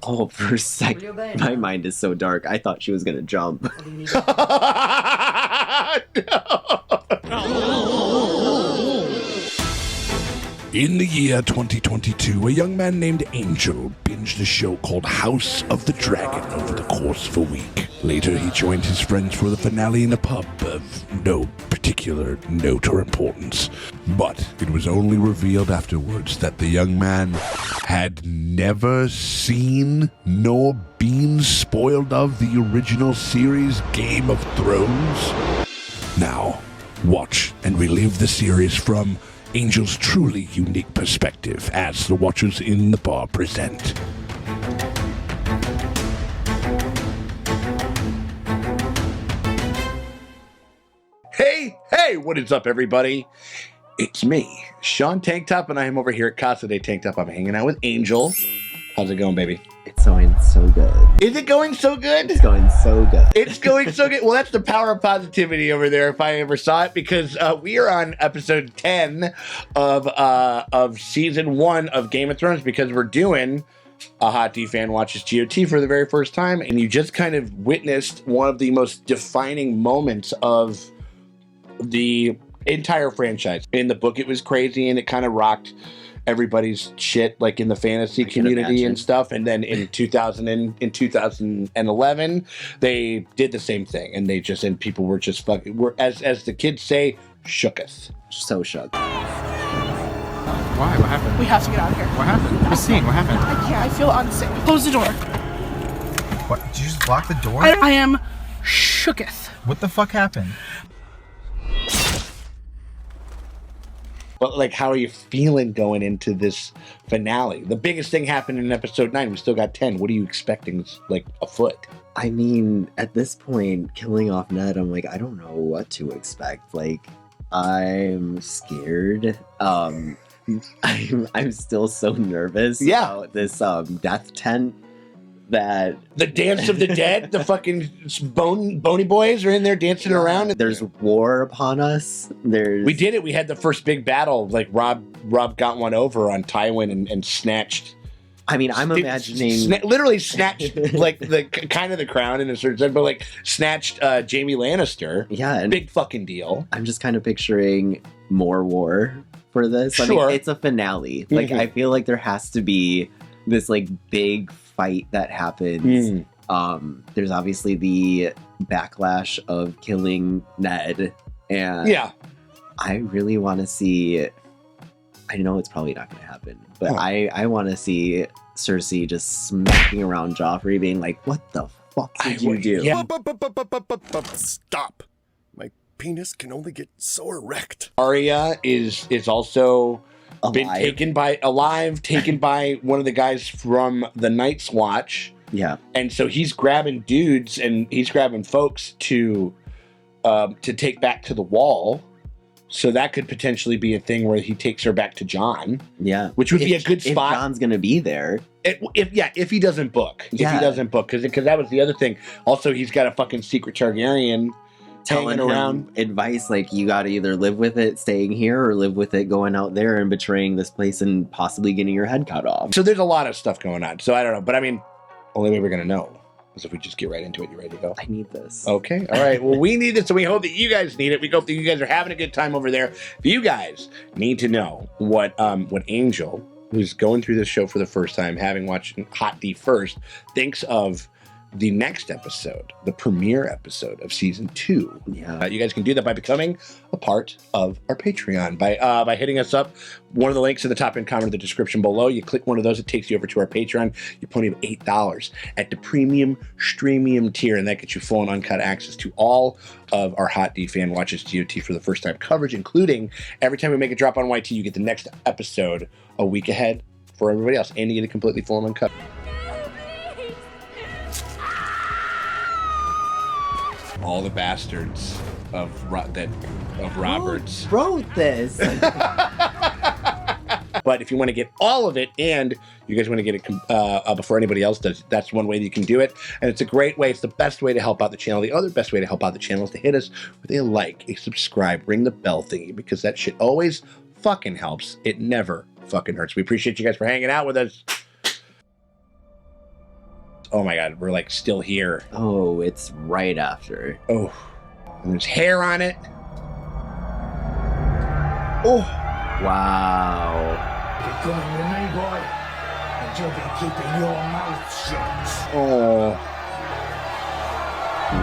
Oh, for a second, my mind is so dark. I thought she was gonna jump. In the year 2022, a young man named Angel binged a show called House of the Dragon over the course of a week. Later, he joined his friends for the finale in a pub of no particular note or importance. But it was only revealed afterwards that the young man had never seen nor been spoiled of the original series Game of Thrones. Now, watch and relive the series from Angel's truly unique perspective as the Watchers in the Bar present. Hey, what is up, everybody? It's me, Sean Tank Top, and I am over here at Casa de Tank Top. I'm hanging out with Angel. How's it going, baby? It's going so good. Is it going so good? It's going so good. It's going so good. Well, that's the power of positivity over there, if I ever saw it, because we are on episode 10 of season 1 of Game of Thrones, because we're doing a Hot D Fan Watches GOT for the very first time, and you just kind of witnessed one of the most defining moments of the entire franchise. In the book, it was crazy, and it kind of rocked everybody's shit, like in the fantasy community and stuff. And then in 2011, they did the same thing, and people were just fucking, as the kids say, shooketh. So shook. Why? What happened? We have to get out of here. What happened? What scene? What happened? I can't. I feel unsafe. Close the door. What? Did you just block the door? I am shooketh. What the fuck happened? But, like, how are you feeling going into this finale? The biggest thing happened in episode 9. We still got 10. What are you expecting, like, afoot? I mean, at this point, killing off Ned, I'm like, I don't know what to expect. Like, I'm scared. I'm still so nervous about this death tent. That the Dance of the Dead, the fucking bony boys are in there dancing around. There's war upon us. We did it. We had the first big battle. Like Rob got one over on Tywin and snatched. I mean, I'm imagining literally snatched like the kind of the crown in a certain sense, but like snatched Jaime Lannister. Yeah, and big fucking deal. I'm just kind of picturing more war for this. Sure. I mean, it's a finale. Like, I feel like there has to be this like big fight that happens. There's obviously the backlash of killing Ned, and I really want to see. I know it's probably not going to happen, but I want to see Cersei just smacking around Joffrey, being like, "What the fuck did you do?" Yeah. Stop! My penis can only get so erect. Arya is also been taken by one of the guys from the Night's Watch. Yeah. And so he's grabbing dudes and he's grabbing folks to take back to the Wall. So that could potentially be a thing where he takes her back to Jon. Yeah. Which would be a good spot. If Jon's going to be there. If he doesn't book. If he doesn't book. Because that was the other thing. Also, he's got a fucking secret Targaryen telling around advice like, you got to either live with it staying here or live with it going out there and betraying this place and possibly getting your head cut off. So there's a lot of stuff going on. So I don't know. But I mean, only way we're going to know is if we just get right into it. You ready to go? I need this. Okay. All right. Well, we need it, so we hope that you guys need it. We hope that you guys are having a good time over there. If you guys need to know what Angel, who's going through this show for the first time, having watched Hot D first, thinks of the next episode, the premiere episode of season 2. Yeah. You guys can do that by becoming a part of our Patreon by hitting us up. One of the links in the top end comment of the description below. You click one of those, it takes you over to our Patreon. You pony up $8 at the premium streamium tier, and that gets you full and uncut access to all of our Hot D Fan Watches GOT for the first time coverage, including every time we make a drop on YT, you get the next episode a week ahead for everybody else, and you get it completely full and uncut. All the bastards of Roberts. Who wrote this? But if you want to get all of it and you guys want to get it before anybody else does, that's one way that you can do it. And it's a great way. It's the best way to help out the channel. The other best way to help out the channel is to hit us with a like, a subscribe, ring the bell thingy, because that shit always fucking helps. It never fucking hurts. We appreciate you guys for hanging out with us. Oh my god, we're like still here. Oh, it's right after. Oh, and there's hair on it. Oh, Wow. Keep going with me, boy. And you'll be keeping your mouth shut. oh,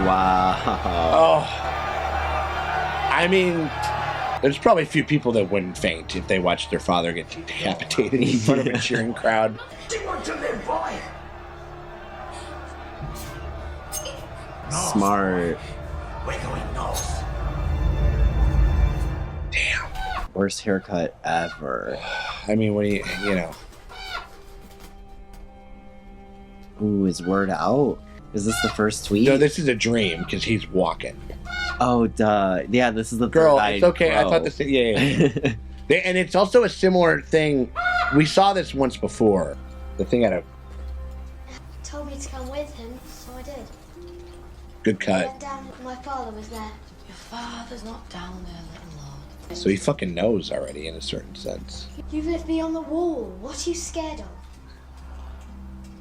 Wow. oh. I mean, there's probably a few people that wouldn't faint if they watched their father get decapitated in front of a cheering crowd. Do you want to live, boy? Smart. We're going north. Damn. Worst haircut ever. I mean, what do you know? Ooh, is word out? Is this the first tweet? No, this is a dream because he's walking. Oh, duh. Yeah, this is the Girl, third it's okay. I bro. thought this. Yeah. And it's also a similar thing. We saw this once before. The thing had a Told me to come with him, so I did. good I cut. went down, my father was there. Your father's not down there, little lord. So he fucking knows already in a certain sense. You've left me on the wall. What are you scared of?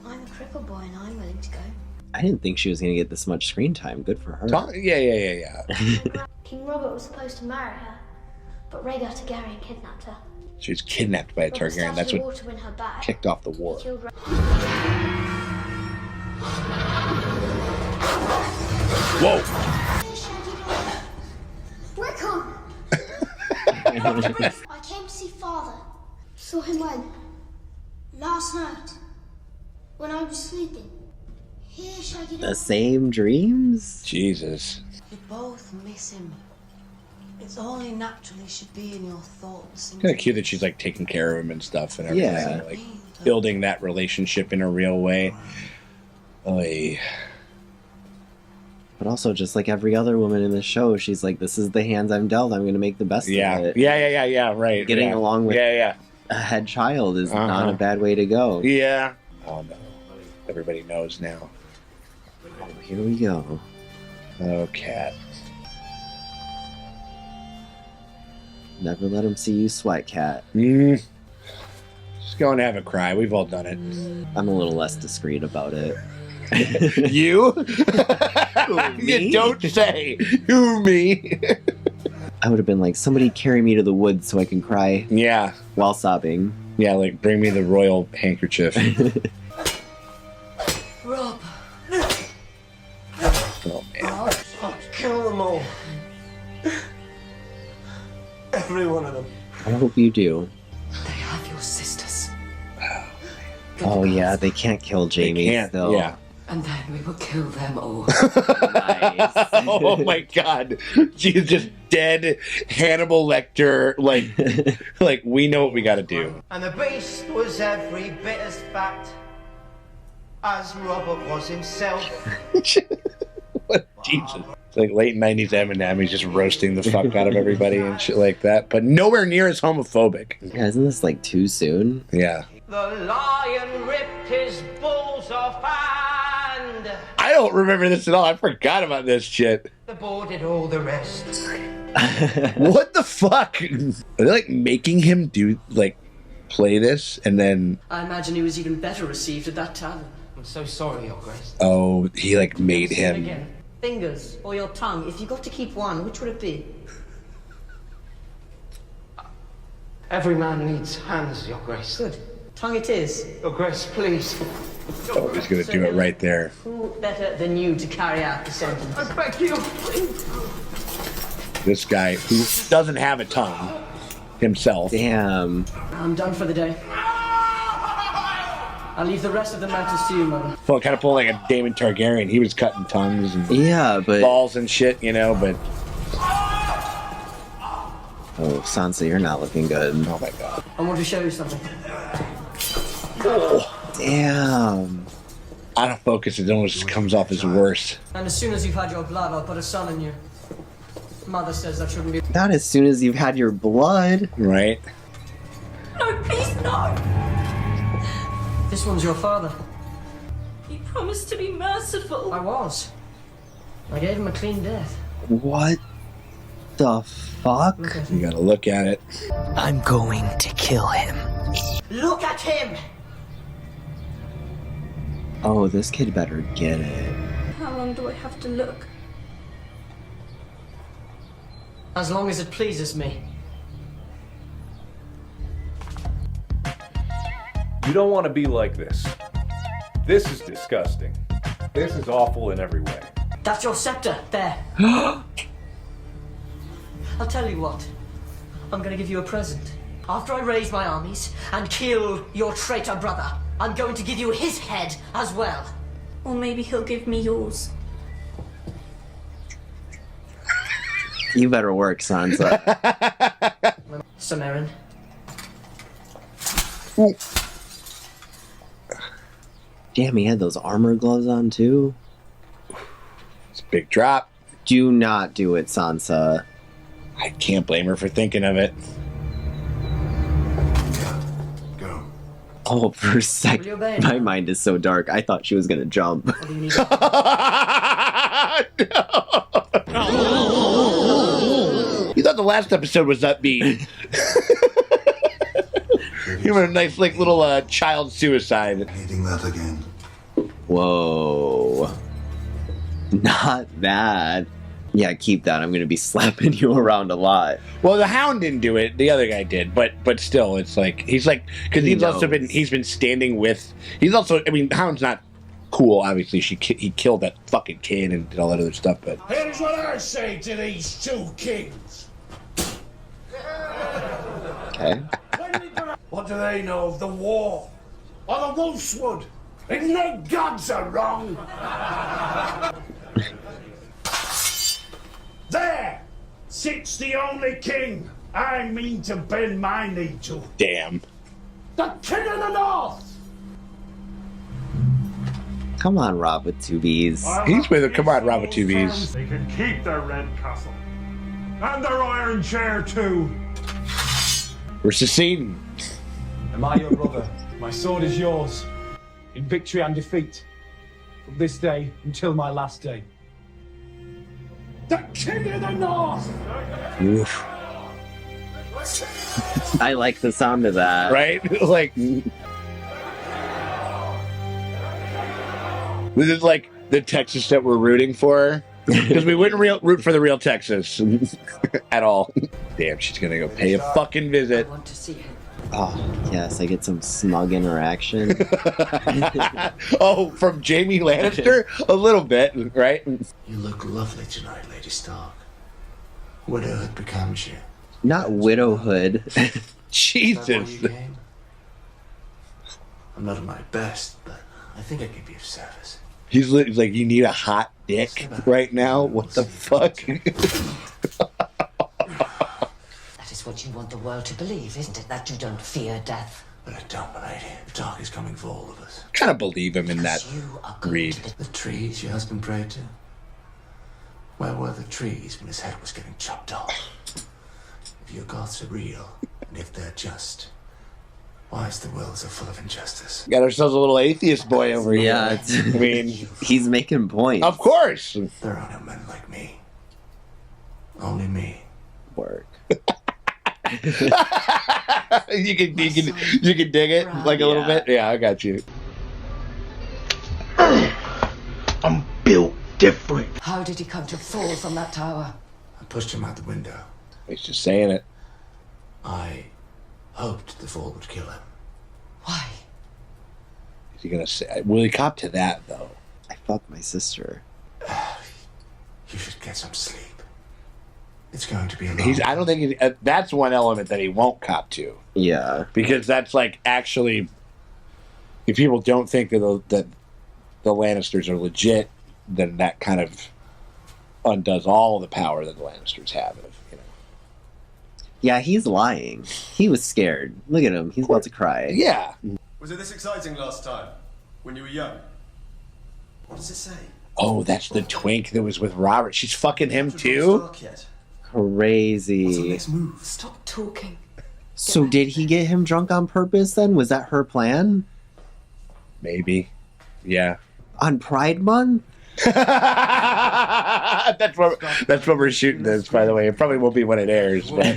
I'm a cripple boy and I'm willing to go. I didn't think she was going to get this much screen time. Good for her. Yeah. King Robert was supposed to marry her, but Rhaegar Targaryen kidnapped her. She was kidnapped by a Robert Targaryen. stashed That's the what water in her bag. kicked off the war. Killed Whoa! Rickon! I came to see father. Saw him when? Last night. When I was sleeping. Here, Shaggy. The same dreams? Jesus. You both miss him. It's only natural he should be in your thoughts. Kind of cute that she's like taking care of him and stuff and everything. Yeah. Like building that relationship in a real way. Oy. But also, just like every other woman in the show, she's like, this is the hands I'm dealt. I'm going to make the best of it. Yeah, right. Getting yeah. along with Yeah. a head child is not Uh-huh. a bad way to go. Yeah. Oh no. Everybody knows now. Oh, here we go. Oh, cat. Never let him see you sweat, cat. Just go and have a cry. We've all done it. I'm a little less discreet about it. You? me? You don't say. Who, me? I would have been like, somebody carry me to the woods so I can cry Yeah. while sobbing. Yeah, like bring me the royal handkerchief. Rob. Oh, man. Kill them all. Every one of them. I hope you do. They have your sisters. Oh, yeah, they can't kill Jamie They can't. still. Yeah. And then we will kill them all. Nice. Oh my god. She's just dead Hannibal Lecter. Like we know what we gotta do. And the beast was every bit as fat as Robert was himself. What Jesus. It's like late 90s Eminem, he's just roasting the fuck out of everybody and shit like that. But nowhere near as homophobic. Yeah, isn't this like too soon? Yeah. The lion ripped his balls off and I don't remember this at all. I forgot about this shit. the boar did all the rest. What the fuck? Are they like making him play this and then I imagine he was even better received at that tavern. I'm so sorry, Your Grace. oh he like made him Again. Fingers or your tongue. If you got to keep one, which would it be? Every man needs hands, Your Grace. Good. Tongue it is. Your Grace, please. oh he's gonna do it right there. Who better than you to carry out the sentence? I beg you. This guy who doesn't have a tongue himself. Damn. I'm done for the day. I'll leave the rest of the matters to you, Mother. Well, kind of pulling like a Daemon Targaryen. He was cutting tongues and Yeah, but... balls and shit, you know, but Oh, Sansa, you're not looking good. oh my god. I want to show you something. Damn. Out of focus, it almost comes off as worse. And as soon as you've had your blood, I'll put a son in you. Mother says that shouldn't be. Not as soon as you've had your blood. Right? No, please, no! This one's your father. You promised to be merciful. I was. I gave him a clean death. What the fuck? Look at You him. gotta look at it. I'm going to kill him. Look at him! Oh, this kid better get it. How long do I have to look? As long as it pleases me. You don't want to be like this. This is disgusting. This is awful in every way. That's your scepter, there. I'll tell you what. I'm gonna give you a present. After I raise my armies and kill your traitor brother, I'm going to give you his head as well. Or maybe he'll give me yours. You better work, Sansa. Samarin. Damn, he had those armor gloves on too. It's a big drop. Do not do it, Sansa. I can't blame her for thinking of it. Go. Oh, for a second, my mind is so dark. I thought she was gonna jump. What do you need? You thought the last episode was upbeat. You were a nice, like, little child suicide. Needing that again. Whoa. Not that. Yeah, keep that. I'm gonna be slapping you around a lot. Well, the Hound didn't do it. The other guy did, but still, it's like he's like because he's been standing with. He's also. I mean, the Hound's not cool. Obviously, he killed that fucking kid and did all that other stuff. But Here's what I say to these two kings. Okay. What do they know of the war? Or the Wolfswood? Even their gods are wrong. There sits the only king I mean to bend my knee to. damn. The King of the North! Come on, Rob with two B's. He's with it. Come on, Rob with two B's. They can keep their red castle. And their iron chair too. We're seceding. Am I your brother? My sword is yours. In victory and defeat. From this day until my last day. The King of the North! Oof. I like the sound of that. Right? Like this is like the Texas that we're rooting for. Because we wouldn't root for the real Texas at all. Damn, she's gonna go pay a fucking visit. I want to see him. Oh, yes, I get some smug interaction. Oh, from Jaime Lannister? A little bit, right? You look lovely tonight, Lady Stark. Widowhood becomes you. Not widowhood. Jesus. I'm not at my best, but I think I can be of service. He's like, you need a hot dick right now? What the fuck? That is what you want the world to believe, isn't it? That you don't fear death. But I don't, lady. The dark is coming for all of us. Kind of believe him in that read. The trees your husband prayed to? Where were the trees when his head was getting chopped off? If your gods are real, and if they're just, why is the world so full of injustice? Got ourselves a little atheist boy over here. Yeah, I mean, he's making points. Of course. There are no men like me. Only me. Work. you can dig it like a little bit. Yeah, I got you. I'm built different. How did he come to fall from that tower? I pushed him out the window. He's just saying it. I hoped the fall would kill him. Why? Is he gonna say? Will he cop to that though? I fucked my sister. You should get some sleep. It's going to be a long I don't think that's one element that he won't cop to. Yeah, because that's like actually, if people don't think that the Lannisters are legit, then that kind of undoes all the power that the Lannisters have. You know. Yeah, he's lying. He was scared. Look at him. He's about to cry. Yeah. Was it this exciting last time? When you were young? What does it say? Oh, that's the twink that was with Robert. She's fucking him too? Crazy. Stop talking. So did he get him drunk on purpose then? Was that her plan? Maybe. Yeah. On Pride Month? That's what we're shooting this, by the way. It probably won't be when it airs, but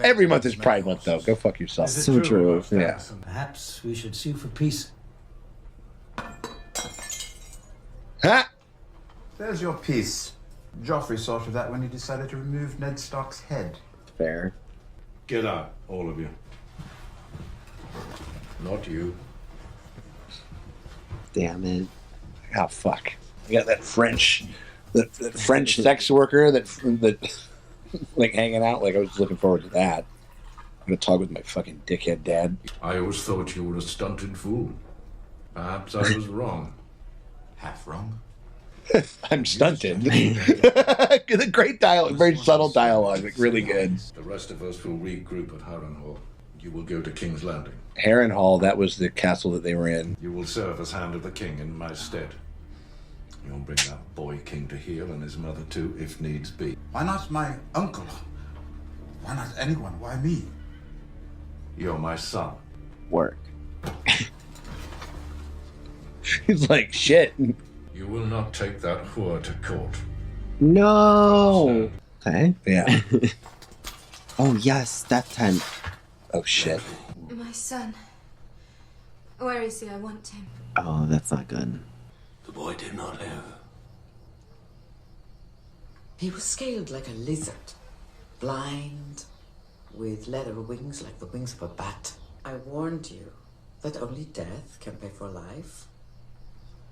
every month is Pride Month, though. Go fuck yourself. So true. Yeah. Perhaps we should sue for peace. Huh? There's your piece. Joffrey thought of that when he decided to remove Ned Stark's head. Fair. Get out, all of you. Not you. Damn it. Oh fuck! I got that French sex worker that like hanging out. Like I was looking forward to that. I'm gonna talk with my fucking dickhead dad. I always thought you were a stunted fool. Perhaps I was wrong. Half wrong. I'm stunted. The great dialogue, very subtle dialogue, like really good. The rest of us will regroup at Harrenhal. You will go to King's Landing. Harrenhal, that was the castle that they were in. You will serve as Hand of the King in my stead. You'll bring that boy king to heel and his mother too, if needs be. Why not my uncle? Why not anyone? Why me? You're my son. Work. He's like, shit. You will not take that whore to court. No. Okay. Yeah. Oh yes, death tent. Oh shit. My son. Where is he? I want him. Oh, that's not good. The boy did not live. He was scaled like a lizard, blind, with leather wings like the wings of a bat. I warned you that only death can pay for life.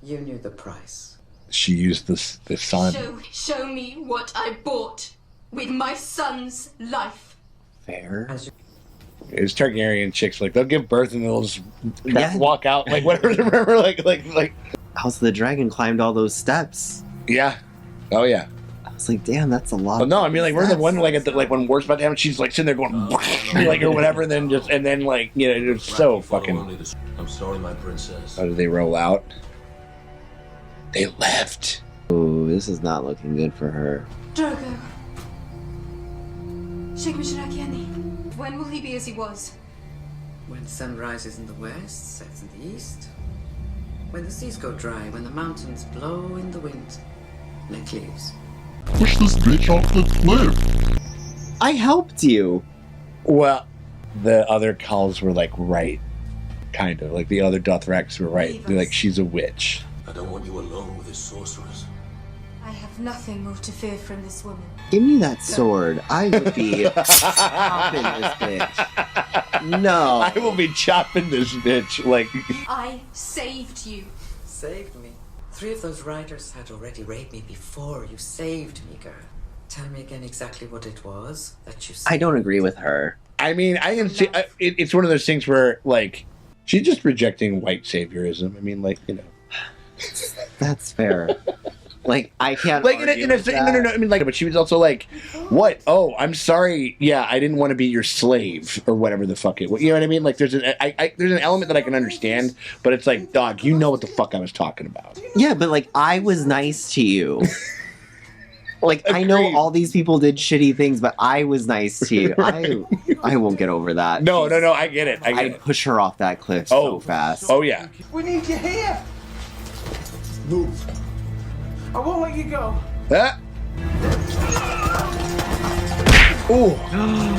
You knew the price. She used the son. Show me what I bought with my son's life. Fair. It's Targaryen chicks, like they'll give birth and they'll just walk out, like whatever. Remember, like. House of the Dragon climbed all those steps. Yeah. Oh yeah. I was like, damn, that's a lot. Well, no, I mean, like we're the one like at the, like when war's about to happen, she's like sitting there going like or whatever, and then like you know it's so fucking. I'm sorry, my princess. How did they roll out? They left. Ooh, this is not looking good for her. Drogo. When will he be as he was? When the sun rises in the west, sets in the east. When the seas go dry, when the mountains blow in the wind, like leaves. Push this bitch off the cliff. I helped you. Well, the other calls were like right, kind of like the other Dothrax were right. They're like she's a witch. I don't want you alone with this sorceress. I have nothing more to fear from this woman. Give me that sword. I would be chopping this bitch. No. I will be chopping this bitch. Like I saved you. Saved me? 3 of those riders had already raped me before you saved me, girl. Tell me again exactly what it was that you saved. I don't agree with her. I mean, I can see it's one of those things where like she's just rejecting white saviorism. I mean, like you know. That's fair. Like I can't. Like no. I mean, like, but she was also like, "What? Oh, I'm sorry. Yeah, I didn't want to be your slave or whatever the fuck it. You know what I mean? Like, there's an element that I can understand, but it's like, dog, you know what the fuck I was talking about. Yeah, but like I was nice to you. Like I know all these people did shitty things, but I was nice to you. I won't get over that. No. I get it. I'd push her off that cliff so fast. Oh yeah. We need you here. Move. I won't let you go. Ooh,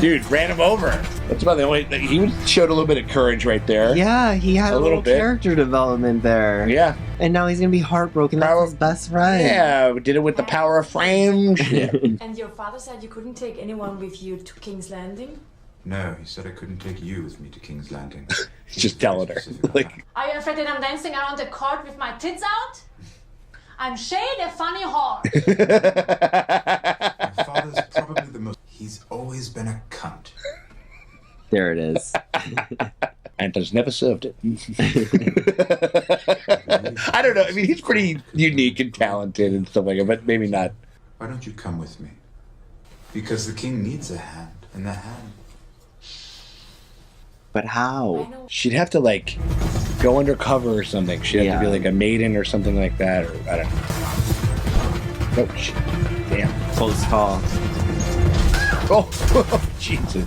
dude, ran him over. That's about the only. He showed a little bit of courage right there. Yeah, he had a little bit. character development there. Yeah, and now he's gonna be heartbroken. That's his best friend. Yeah, we did it with the power of friendship. And your father said you couldn't take anyone with you to King's Landing? No, he said I couldn't take you with me to King's Landing. Just telling her. Like, are you afraid that I'm dancing around the court with my tits out? I'm Shade, a funny whore. My father's probably the most. He's always been a cunt. There it is. And has never served it. I don't know. I mean, he's pretty unique and talented and stuff like that, but maybe not. Why don't you come with me? Because the king needs a hand, and the hand. But how? She'd have to like go undercover or something. She'd have to be like a maiden or something like that, or I don't know. Oh shit! Damn. Close call. Oh, Jesus.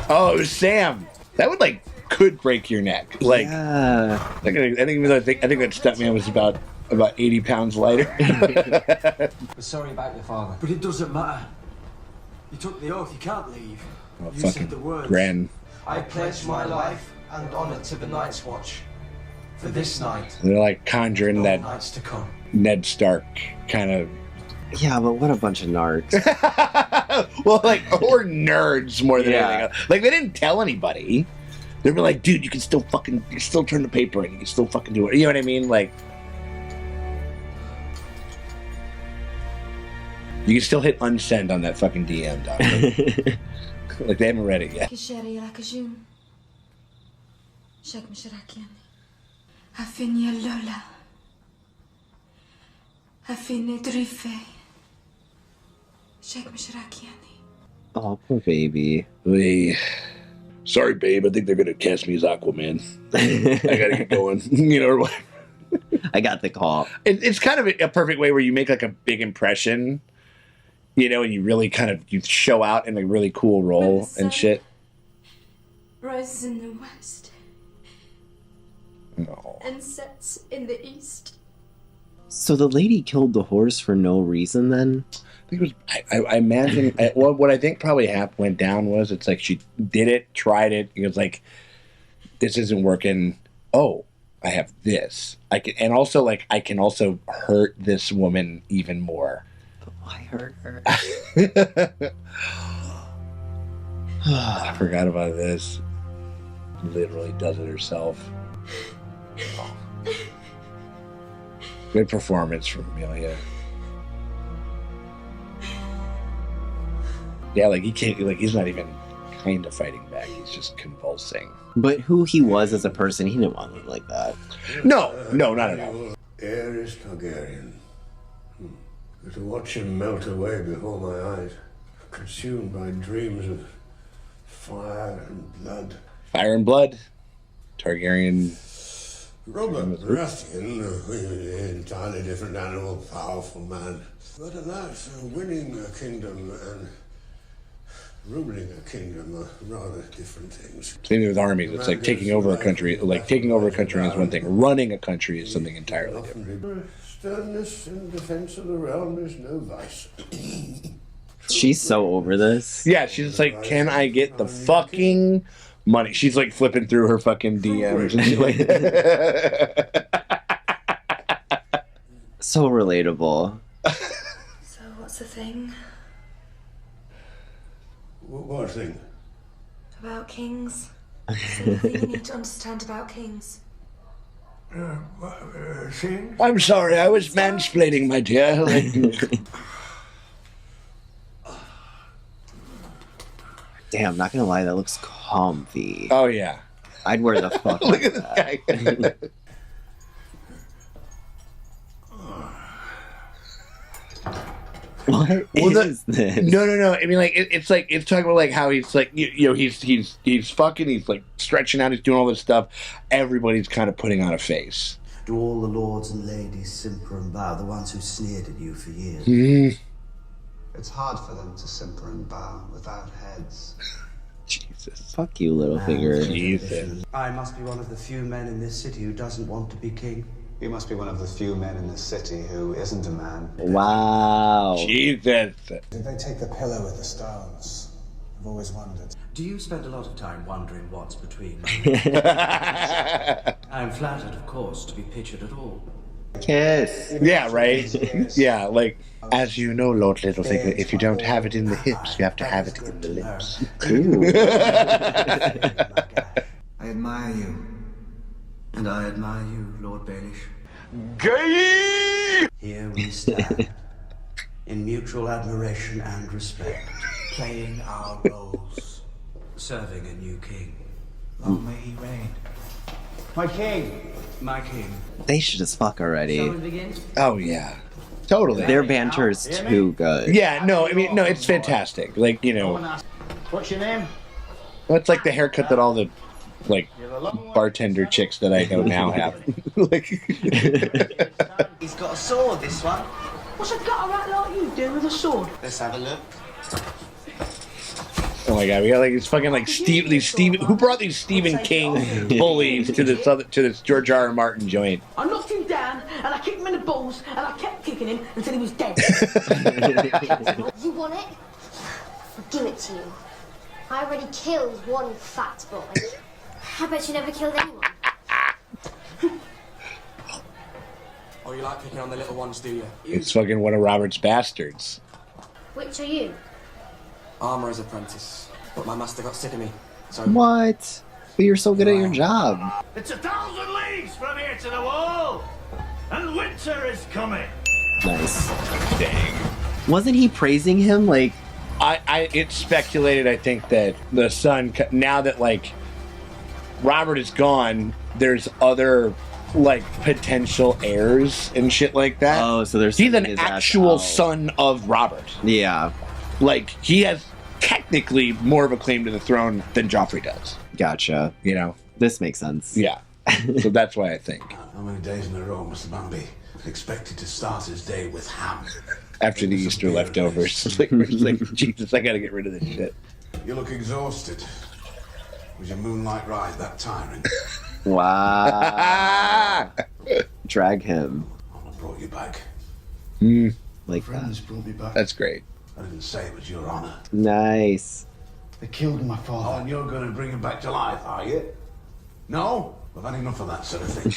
Oh, it was Sam. That would like could break your neck. Like, yeah. I think that stuntman was about 80 pounds lighter. We're sorry about your father, but it doesn't matter. You took the oath. You can't leave. Oh, You said the words. Ren. I pledge my life and honor to the Night's Watch. For this night. And they're like conjuring that nights to come. Ned Stark kind of. Yeah, but what a bunch of narcs. Well, like, or nerds more than anything else. Like, they didn't tell anybody. They'd be like, dude, you can still turn the paper in. You can still fucking do it. You know what I mean? Like, you can still hit unsend on that fucking DM, Doctor. Like, they haven't read it yet. Oh, poor baby. Sorry, babe. I think they're gonna cast me as Aquaman. I gotta get going. You know, or what? I got the call. It's kind of a perfect way where you make like a big impression, you know, and you really kind of you show out in a really cool role and shit. Rises in the west and sets in the east. So the lady killed the horse for no reason then? I think it was. I imagine. What I think probably went down was it's like she did it, tried it. It was like, this isn't working. Oh, I have this. I can, and also like I can also hurt this woman even more. But why hurt her? I forgot about this. Literally does it herself. Oh. Good performance from Amelia. Yeah, like he can't. Like he's not even kind of fighting back. He's just convulsing. But who he was as a person, he didn't want to look like that. No, not at all. Aerys Targaryen. To watch him melt away before my eyes, consumed by dreams of fire and blood. Fire and blood. Targaryen. Robert Baratheon, an entirely different animal, powerful man. But alas, winning a kingdom and ruling a kingdom are rather different things. Same with armies. It's like taking over a country. Like taking over a country is one thing. Running a country is something entirely different. Sternness in defense of the realm is no vice. She's so over this. Yeah, she's just like, can I get the fucking money? She's like flipping through her fucking DMs and she's like, so relatable. So what's the thing What thing? about kings? What's the thing you need to understand about kings? Thing? I'm sorry, I was mansplaining, my dear. Damn, not gonna lie, that looks comfy. Oh yeah, I'd wear the fuck. Look like at that. this guy. What is this? No. I mean, like it's like it's talking about like how he's like you know he's fucking, he's like stretching out, he's doing all this stuff. Everybody's kind of putting on a face. Do all the lords and ladies simper and bow, the ones who sneered at you for years? Mm. It's hard for them to simper and bow without heads. Jesus. Fuck you, Littlefinger. Jesus. I must be one of the few men in this city who doesn't want to be king. You must be one of the few men in this city who isn't a man. Wow. Jesus. Did they take the pillar with the stones? I've always wondered. Do you spend a lot of time wondering what's between? I'm flattered, of course, to be pictured at all. Kiss. Yeah, right. Yeah, like as you know, Lord Littlefinger, if you don't have it in the hips, you have to have it in the lips. I admire you. And I admire you, Lord Baelish. Gay! Here we stand, in mutual admiration and respect, playing our roles, serving a new king. Long may he reign. My king! My king. They should just fuck already. Shall we begin? Oh yeah, totally. Their banter is too good. Yeah, no, I mean, no, it's fantastic. Like, you know, What's your name? well, it's like the haircut that all the like bartender chicks that I know now have. Like, He's got a sword, this one. What's a gutter rat like you do with a sword? Let's have a look. oh my god, we got like these fucking like who brought these Stephen King bullies to this George R. R. Martin joint? I knocked him down and I kicked him in the balls and I kept kicking him until he was dead. You want it? I'll give it to you. I already killed one fat boy. I bet you never killed anyone. like picking on the little ones, do you? It's fucking one of Robert's bastards. Which are you? Armourer's apprentice. But my master got sick of me. So What? But you're so good at your job. It's 1,000 leagues from here to the wall, and winter is coming. Nice. Dang. Wasn't he praising him? Like, it's speculated, I think, that the son, now that, like, Robert is gone, there's other, like, potential heirs and shit like that. Oh, so there's he's an actual son of Robert. Yeah. Like, he has technically more of a claim to the throne than Joffrey does. Gotcha. You know? This makes sense. Yeah. So that's why I think. How many days in a row Mr. Bambi expected to start his day with ham? After the Easter leftovers. Like, we're just like, Jesus, I gotta get rid of this shit. You look exhausted. Was your moonlight ride that tiring? Wow. Drag him. I brought you back. Like Friends that. brought me back. That's great. I didn't say it was your honor. Nice. They killed my father. Oh, and you're going to bring him back to life, are you? No? We've had enough of that sort of thing.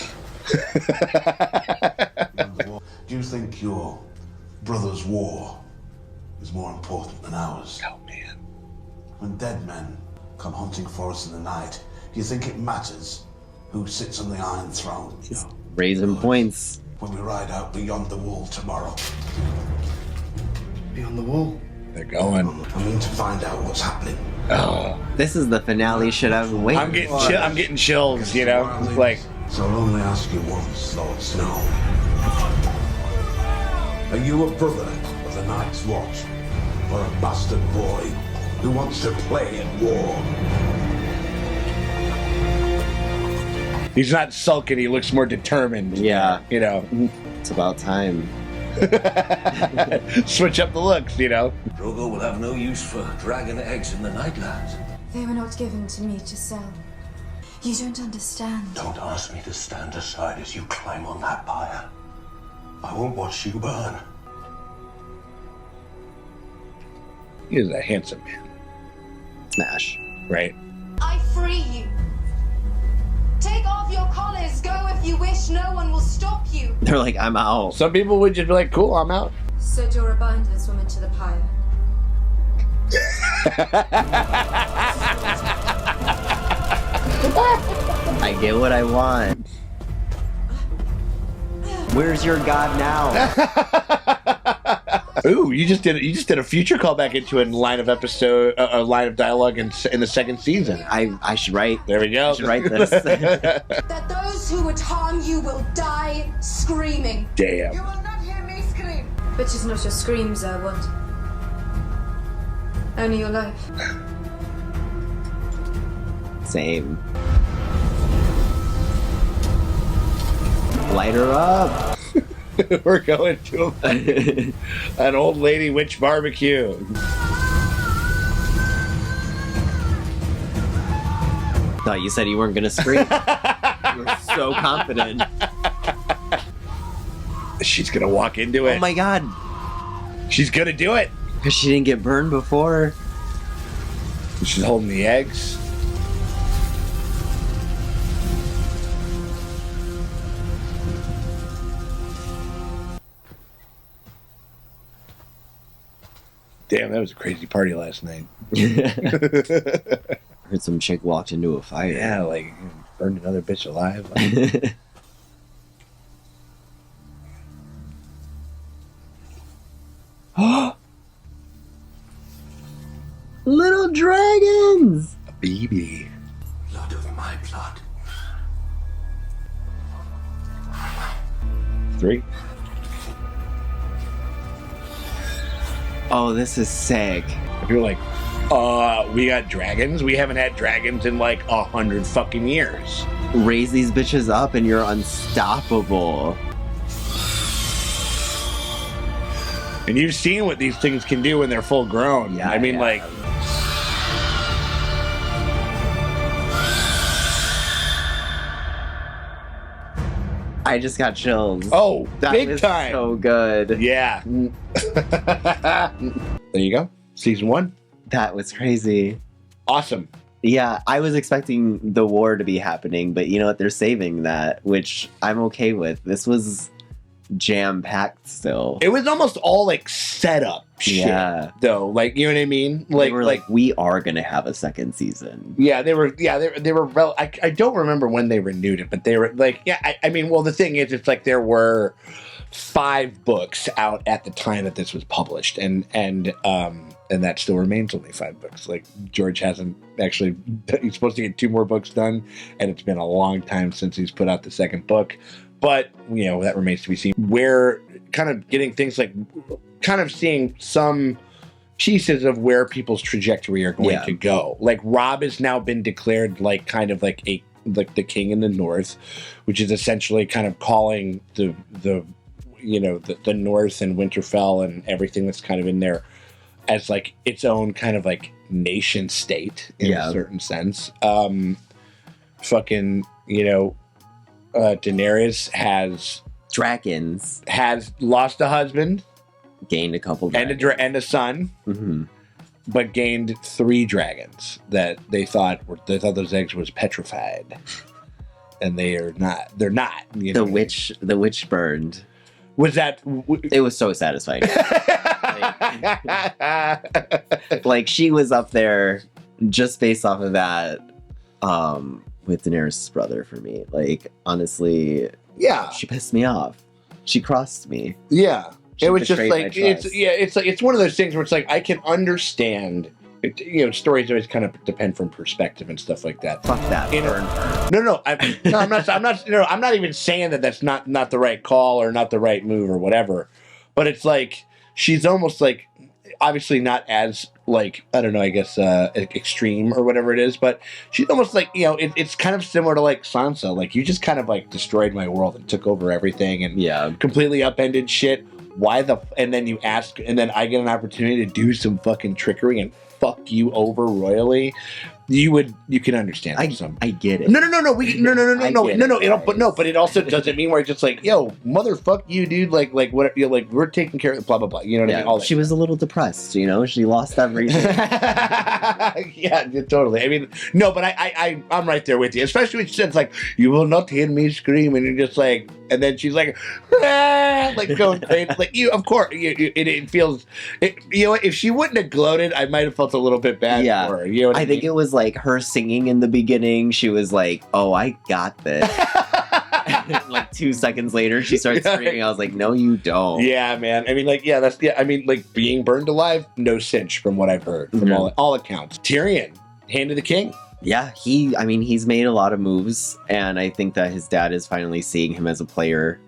Do you think your brother's war is more important than ours? Oh, man. When dead men come hunting for us in the night, do you think it matters who sits on the Iron Throne? Just raising points. When we ride out beyond the wall tomorrow. Beyond the wall? They're going. I mean to find out what's happening. Oh. This is the finale shit I've been waiting for. I'm getting chills, you know? Like, so I'll only ask you once, Lord Snow. Are you a brother of the Night's Watch? Or a bastard boy who wants to play at war? he's not sulking, he looks more determined. Yeah. You know? It's about time. Switch up the looks, you know? Drogo will have no use for dragon eggs in the Nightlands. They were not given to me to sell. You don't understand. Don't ask me to stand aside as you climb on that pyre. I won't watch you burn. He is a handsome man. Smash. Right? I free you. Take off your collars. Go if you wish. No one will stop you. They're like, I'm out. Some people would just be like, cool, I'm out. So Jorah bind this woman to the pyre. I get what I want. Where's your god now? Ooh, you just did a future callback into a line of dialogue in the second season. I should write. There we go. I should write this. That those who would harm you will die screaming. Damn. You will not hear me scream. But it's not your screams I want. Only your life. Same. Light her up. We're going to an old lady witch barbecue. Thought you said you weren't gonna scream. You were so confident. She's gonna walk into it. Oh my god. She's gonna do it. Because she didn't get burned before. She's holding the eggs. Damn, that was a crazy party last night. Heard some chick walked into a fire. Yeah, like burned another bitch alive. Little dragons! A baby. Blood of my blood. 3. Oh, this is sick. If you're like, we got dragons? We haven't had dragons in like 100 fucking years. Raise these bitches up and you're unstoppable. And you've seen what these things can do when they're full grown. Yeah, I mean, like... I just got chills. Oh, that big was time. So good. Yeah. There you go. Season 1. That was crazy. Awesome. Yeah, I was expecting the war to be happening, but you know what? They're saving that, which I'm okay with. This was jam-packed still. It was almost all like set up shit, though. Like, you know what I mean? Like, we're like, we are gonna have a second season. Yeah, they were. I don't remember when they renewed it, but they were like, yeah. I mean, well, the thing is, it's like there were 5 books out at the time that this was published, and that still remains only 5 books. Like, George hasn't actually. He's supposed to get 2 more books done, and it's been a long time since he's put out the second book. But, you know, that remains to be seen. We're kind of getting things like, kind of seeing some pieces of where people's trajectory are going to go. Like, Robb has now been declared like kind of like the king in the North, which is essentially kind of calling the North and Winterfell and everything that's kind of in there as like its own kind of like nation state in a certain sense. Daenerys has lost a husband, gained a couple dragons. and a son, but gained 3 dragons that they thought those eggs was petrified, and they're not. You know, the witch burned. Was that? It was so satisfying. like she was up there just based off of that. With Daenerys' brother for me. Like, honestly, she pissed me off. She crossed me. Yeah. She it was just betrayed like, it's one of those things where it's like, I can understand, stories always kind of depend from perspective and stuff like that. Fuck that. I'm not even saying that that's not the right call or not the right move or whatever, but it's like, she's almost like, obviously not as like, I don't know, I guess extreme or whatever it is, but she's almost like, it's kind of similar to like Sansa. Like, you just kind of like destroyed my world and took over everything and completely upended shit. And then you ask, and then I get an opportunity to do some fucking trickery and fuck you over royally. You can understand. I get it. No. But it also doesn't mean where it's just like, yo, motherfuck you, dude. Like what? Like, we're taking care of blah blah blah. You know what I mean? All that. She was a little depressed. She lost everything. Yeah, totally. I mean, no, but I'm right there with you. Especially when she says like, "You will not hear me scream," and you're just like, and then she's like, like going crazy. Like, of course, it feels. If she wouldn't have gloated, I might have felt a little bit bad for her. You know what I think it was like her singing in the beginning. She was like, "Oh, I got this." Like 2 seconds later, she starts screaming. I was like, "No, you don't." Yeah, man. I mean, like, I mean, like, being burned alive, no cinch from what I've heard from all accounts. Tyrion, Hand of the King. Yeah, he's made a lot of moves, and I think that his dad is finally seeing him as a player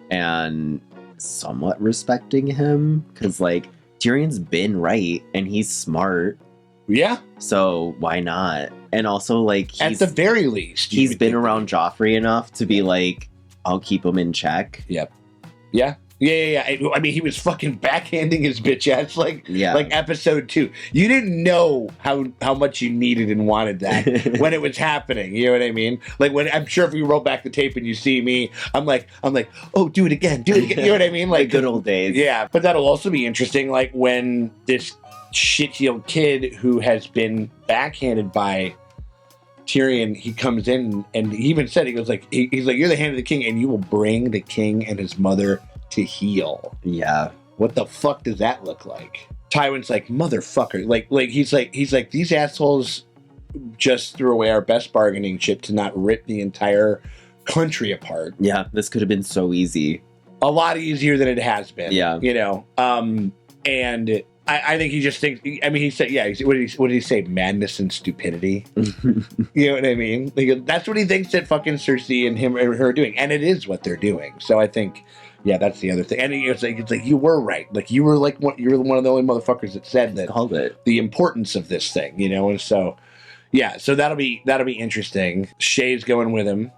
and somewhat respecting him, because like Tyrion's been right and he's smart. Yeah. So why not? And also, like, at the very least, he's been around Joffrey enough to be like, I'll keep him in check. Yep. Yeah. I mean, he was fucking backhanding his bitch ass like episode 2. You didn't know how much you needed and wanted that when it was happening. You know what I mean? Like, when I'm sure if you roll back the tape and you see me, I'm like, oh, do it again. You know what I mean? Like the good old days. Yeah, but that'll also be interesting. Like, when this shit-heeled kid who has been backhanded by Tyrion, he comes in and he even said, he goes like, he's like, you're the Hand of the King and you will bring the king and his mother to heel. Yeah. What the fuck does that look like? Tywin's like, motherfucker. Like he's like, these assholes just threw away our best bargaining chip to not rip the entire country apart. Yeah, this could have been so easy. A lot easier than it has been. Yeah. And I think he just thinks, I mean, he said, what did he say? Madness and stupidity. You know what I mean? Like, that's what he thinks that fucking Cersei and him and her are doing. And it is what they're doing. So I think, that's the other thing. And it's like you were right. Like, you were one of the only motherfuckers that said that. Called it. The importance of this thing, And so, so that'll be interesting. Shay's going with him.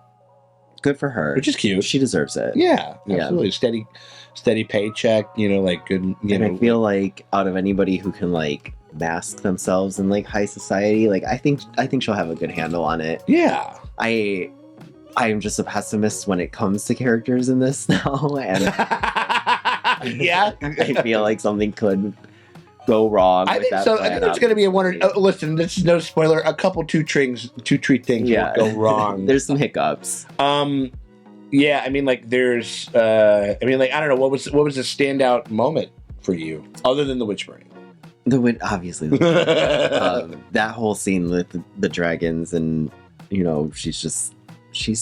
Good for her. Which is cute. She deserves it. Yeah, absolutely. Steady paycheck, like good, And I feel like out of anybody who can like mask themselves in like high society, like I think she'll have a good handle on it. Yeah. I'm just a pessimist when it comes to characters in this now, and I feel like something could go wrong. I think so. I think it's going to be a one. Listen, this is no spoiler. A couple two treat things will go wrong. There's some hiccups. Yeah, I mean, like, there's, I mean, like, I don't know, what was the standout moment for you, other than the witch burning? Obviously, that whole scene with the dragons, and you know, she's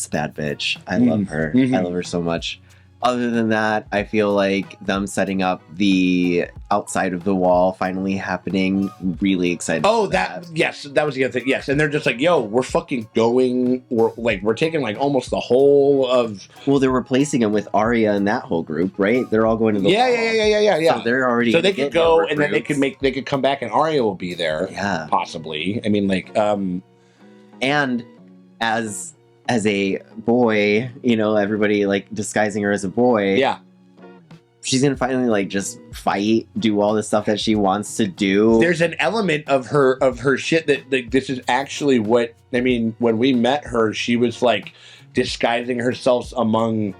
a bad bitch. I love her. I love her so much. Other than that, I feel like them setting up the outside of the wall finally happening, really excited. Oh, yes, that was the other thing. Yes, and they're just like, yo, we're fucking going. We're taking like almost the whole of. Well, they're replacing him with Arya and that whole group, right? They're all going to the wall. Yeah. So they're already. So they could go, and then they could come back, and Arya will be there. Yeah, possibly. I mean, like, and as a boy, you know, everybody like disguising her as a boy. Yeah. She's gonna finally like just fight, do all the stuff that she wants to do. There's an element of her shit that like, this is actually what I mean. When we met her, she was like disguising herself among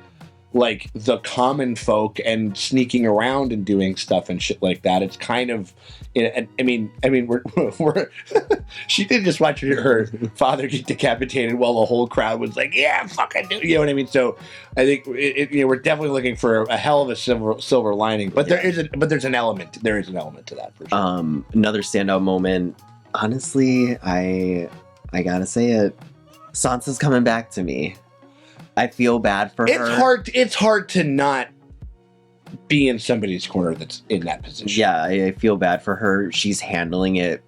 like the common folk and sneaking around and doing stuff and shit like that. It's kind of, I mean, we're she did just watch her father get decapitated while the whole crowd was like, yeah, fucking do, you know what I mean? So I think we're definitely looking for a hell of a silver lining, but there's an element to that for sure. Another standout moment, honestly, I gotta say it, Sansa's coming back to me. I feel bad for her. It's hard to not be in somebody's corner that's in that position. Yeah, I feel bad for her. She's handling it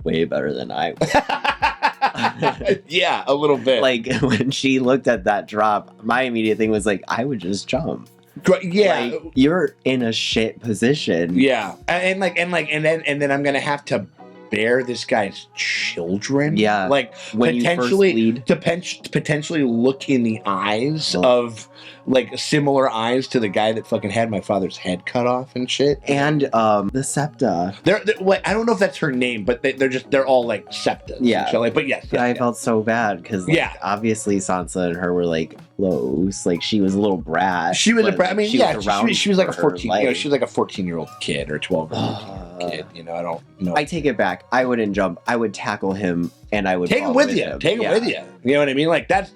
way better than I would. Yeah, a little bit. Like when she looked at that drop, my immediate thing was like, I would just jump. Yeah, like, you're in a shit position. Yeah, and then I'm gonna have to bear this guy's children. Yeah, like when potentially look in the eyes of like similar eyes to the guy that fucking had my father's head cut off and shit. And the Septa. They're I don't know if that's her name, but they're all like Septas. Yeah, but yes, I felt so bad because obviously Sansa and her were like close. Like she was a little brat. She was a brat. I mean, she was like a 14. You know, she was like a 14-year-old kid or 12-year-old kid. You know, I don't know. I take it back. I wouldn't jump. I would tackle him and I would take him with you. Take him with you. You know what I mean? Like that's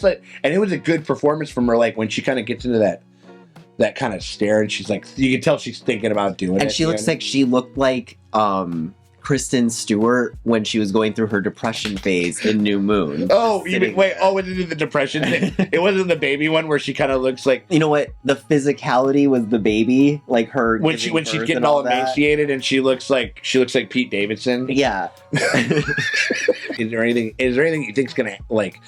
like, and it was a good performance from her. Like when she kind of gets into that kind of stare, and she's like, you can tell she's thinking about doing it. And she looks like she looked like Kristen Stewart when she was going through her depression phase in New Moon. Oh, you mean, wait, was it the depression thing? It wasn't the baby one where she kind of looks like... You know what? The physicality was the baby, like her... When she's getting all emaciated and she looks like Pete Davidson. Yeah. Is there anything you think's gonna like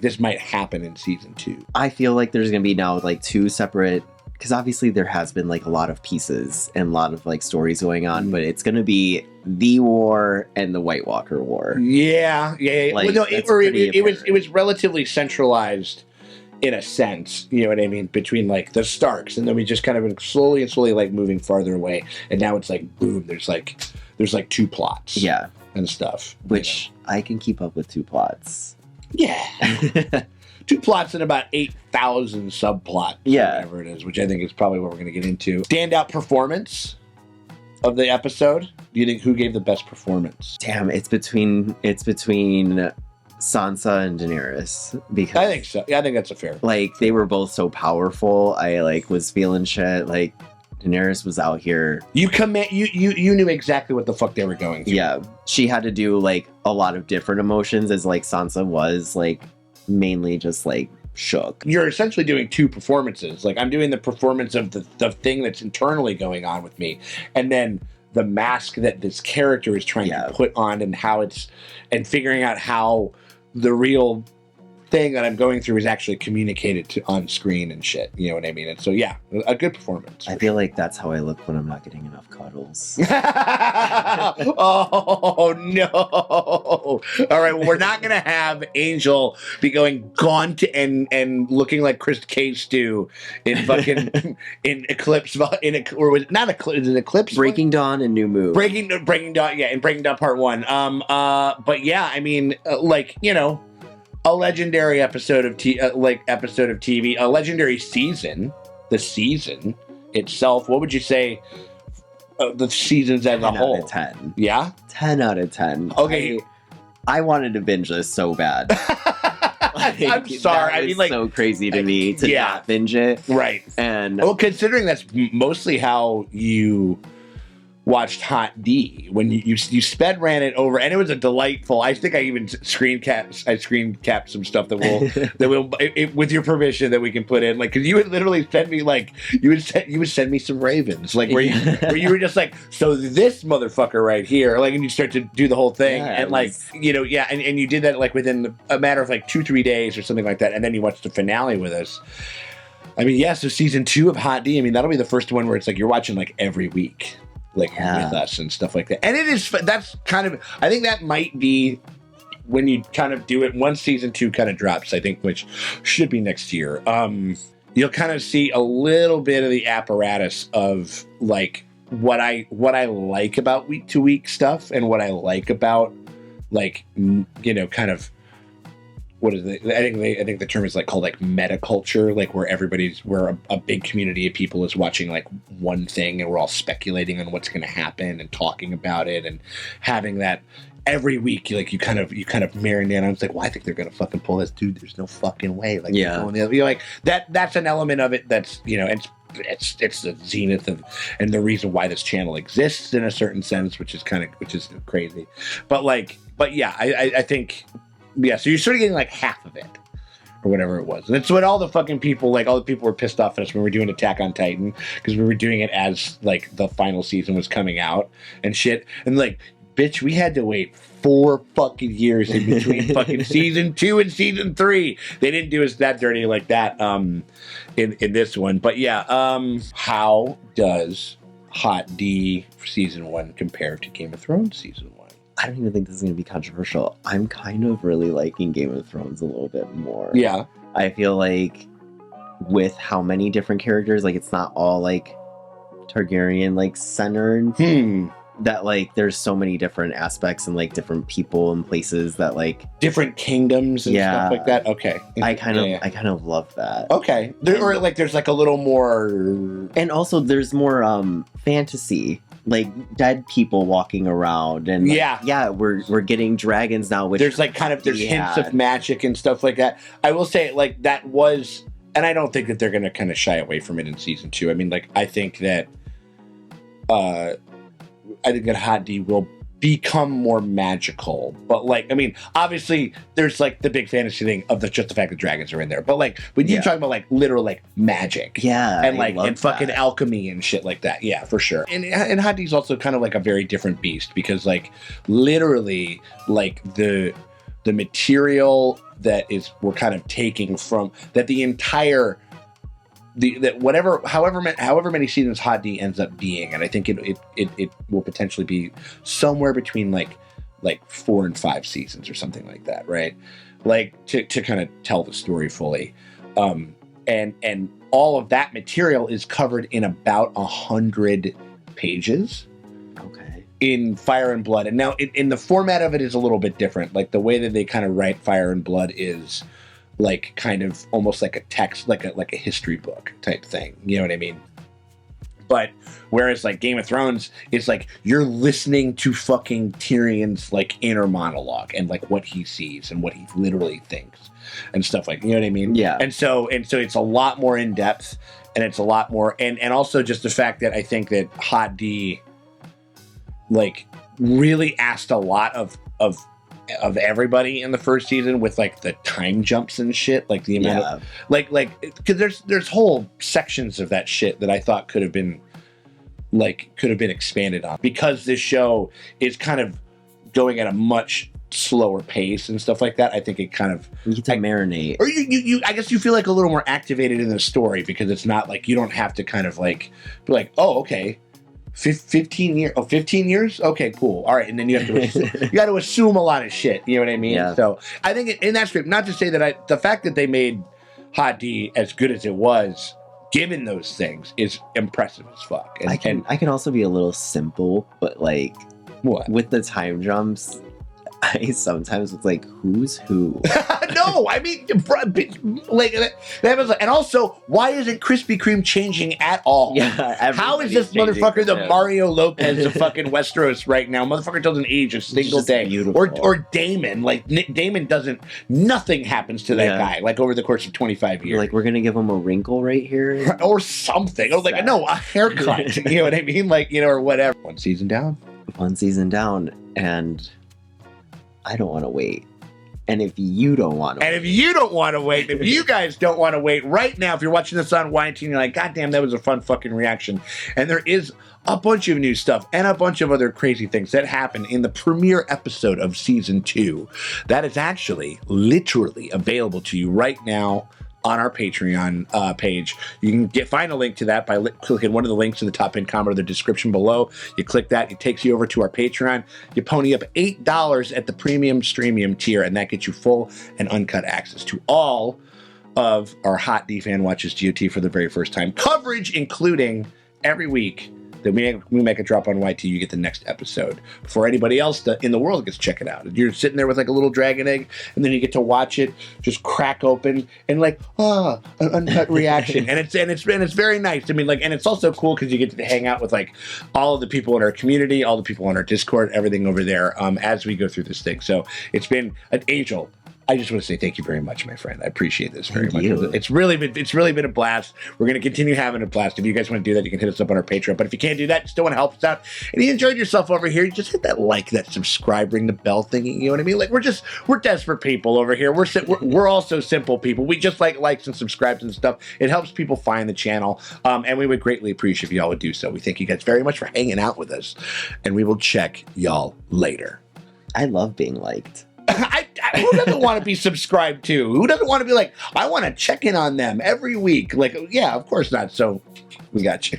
this might happen in season 2? I feel like there's gonna be now like 2 separate... Because obviously there has been like a lot of pieces and a lot of like stories going on, but it's gonna be the war and the White Walker War. Yeah. Like, well, no, it was relatively centralized in a sense. You know what I mean? Between like the Starks, and then we just kind of been slowly like moving farther away, and now it's like boom. There's like 2 plots. Yeah, and stuff. Which I can keep up with 2 plots. Yeah. 2 plots and about 8,000 subplots, whatever it is, which I think is probably what we're going to get into. Standout performance of the episode. Do you think who gave the best performance? Damn, it's between Sansa and Daenerys, because I think so. Yeah, I think that's a fair. Like they were both so powerful. I like was feeling shit. Like Daenerys was out here. You knew exactly what the fuck they were going through. Yeah, she had to do like a lot of different emotions, as like Sansa was like. Mainly just like shook. You're essentially doing 2 performances. Like I'm doing the performance of the thing that's internally going on with me, and then the mask that this character is trying to put on, and how it's, and figuring out how the real thing that I'm going through is actually communicated to on screen and shit. You know what I mean? And so yeah, a good performance. I feel like that's how I look when I'm not getting enough cuddles. Oh no! All right, well, we're not gonna have Angel be going gaunt and looking like Chris Case do in fucking in Eclipse or was it not Eclipse? Is it Eclipse? Breaking Dawn and New Moon. Breaking Dawn, yeah, and Breaking Dawn Part 1. But yeah, I mean, like you know. A legendary episode of TV, a legendary season. The season itself. What would you say? The seasons as a whole. 10 out of 10. Yeah, 10 out of 10. Okay, I wanted to binge this so bad. I'm sorry. That I mean, was so crazy to me to not binge it. Right. And well, considering that's mostly how you watched Hot D when you sped ran it over, and it was a delightful. I think I even screen capped some stuff that will with your permission that we can put in, like, because you would literally send me like you would send me some ravens, like where you were just like, so this motherfucker right here, like, and you start to do the whole thing, and like and you did that like within a matter of like 2-3 days or something like that, and then you watched the finale with us. I mean, yeah, so season 2 of Hot D, I mean, that'll be the first one where it's like you're watching like every week, like with us and stuff like that. And that's kind of, I think that might be when you kind of do it once season 2 kind of drops, I think, which should be next year. You'll kind of see a little bit of the apparatus of like what I like about week to week stuff, and what I like about like, kind of, what is it? I think the term is like called like metaculture, like where a big community of people is watching like one thing, and we're all speculating on what's going to happen and talking about it, and having that every week. You kind of marinate on. It's like, well, I think they're going to fucking pull this, dude. There's no fucking way. Like, you're like that. That's an element of it. That's it's the zenith of, and the reason why this channel exists in a certain sense, which is crazy. But yeah, I think. Yeah, so you're sort of getting like half of it, or whatever it was. And that's what all the people were pissed off at us when we were doing Attack on Titan, because we were doing it as like the final season was coming out and shit. And like, bitch, we had to wait 4 fucking years in between fucking season 2 and season 3. They didn't do us that dirty like that in this one. But yeah, how does Hot D season 1 compare to Game of Thrones season 1? I don't even think this is going to be controversial. I'm kind of really liking Game of Thrones a little bit more. Yeah. I feel like with how many different characters, like, it's not all like Targaryen like centered. That like there's so many different aspects and like different people and places that like different kingdoms and stuff like that. Okay. I kind of love that. Okay. Or like there's like a little more, and also there's more fantasy. Like dead people walking around, and we're getting dragons now. Which there's like there's hints of magic and stuff like that. I will say, like, that was, and I don't think that they're going to kind of shy away from it in season 2. I mean, like, I think that Hot D will become more magical, but like, I mean, obviously there's like the big fantasy thing of just the fact that dragons are in there, but like when you're talking about like literal like magic, and like and fucking alchemy and shit like that, for sure. And Hot D's also kind of like a very different beast, because like literally like the material that we're kind of taking from that, the entire however many seasons Hot D ends up being, and I think it will potentially be somewhere between like 4 and 5 seasons or something like that, right? Like to kind of tell the story fully, and all of that material is covered in about 100 pages. Okay. In Fire and Blood, and now in the format of it is a little bit different. Like the way that they kind of write Fire and Blood is like kind of almost like a text, like a history book type thing. You know what I mean? But whereas like Game of Thrones is like you're listening to fucking Tyrion's like inner monologue and like what he sees and what he literally thinks and stuff like, you know what I mean? Yeah. And so it's a lot more in depth, and it's a lot more, and also just the fact that I think that Hot D like really asked a lot of everybody in the first season with like the time jumps and shit, like the amount of like because there's whole sections of that shit that I thought could have been expanded on, because this show is kind of going at a much slower pace and stuff like that. I think it kind of you get to marinate, or you I guess you feel like a little more activated in the story, because it's not like you don't have to kind of like be like, oh, okay, 15 years? Okay, cool. All right. And then you have to you got to assume a lot of shit. You know what I mean? Yeah. So I think in that script, not to say that the fact that they made Hot D as good as it was, given those things, is impressive as fuck. And, I can also be a little simple, but like what? With the time jumps, I sometimes was like, who's who? No, I mean, like that was, and also, why isn't Krispy Kreme changing at all? Yeah, how is this everybody's changing motherfucker for the him. Mario Lopez of fucking Westeros right now? Motherfucker doesn't age a single just day. beautiful. Or Damon, like Damon doesn't. Nothing happens to that Yeah. guy. Like over the course of 25 years. Like we're gonna give him a wrinkle right here, or something. Or like no, a haircut. You know what I mean? Like or whatever. One season down, and I don't want to wait. And if you don't want to, and if you don't want to wait, if you guys don't want to wait right now, if you're watching this on YT and you're like, God damn, that was a fun fucking reaction, and there is a bunch of new stuff and a bunch of other crazy things that happen in the premiere episode of season 2, that is actually literally available to you right now on our Patreon page. You can find a link to that by clicking one of the links in the top pinned comment or the description below. You click that, it takes you over to our Patreon. You pony up $8 at the premium streamium tier, and that gets you full and uncut access to all of our hot D-Fan Watches GOT for the very first time. Coverage, including every week that we make a drop on YT, you get the next episode before anybody else in the world gets to check it out. You're sitting there with like a little dragon egg, and then you get to watch it just crack open and like, an uncut reaction, and it's very nice. I mean, like, and it's also cool because you get to hang out with like all of the people in our community, all the people on our Discord, everything over there as we go through this thing. So it's been an Angel. I just want to say thank you very much, my friend. I appreciate this very much. It's really been a blast. We're going to continue having a blast. If you guys want to do that, you can hit us up on our Patreon. But if you can't do that, you still want to help us out, and you enjoyed yourself over here, you just hit that like, that subscribe, ring the bell thingy. You know what I mean? Like we're desperate people over here. We're also simple people. We just like likes and subscribes and stuff. It helps people find the channel, and we would greatly appreciate if y'all would do so. We thank you guys very much for hanging out with us, and we will check y'all later. I love being liked. Who doesn't want to be subscribed to? Who doesn't want to be like, I want to check in on them every week? Like, yeah, of course not. So we got you.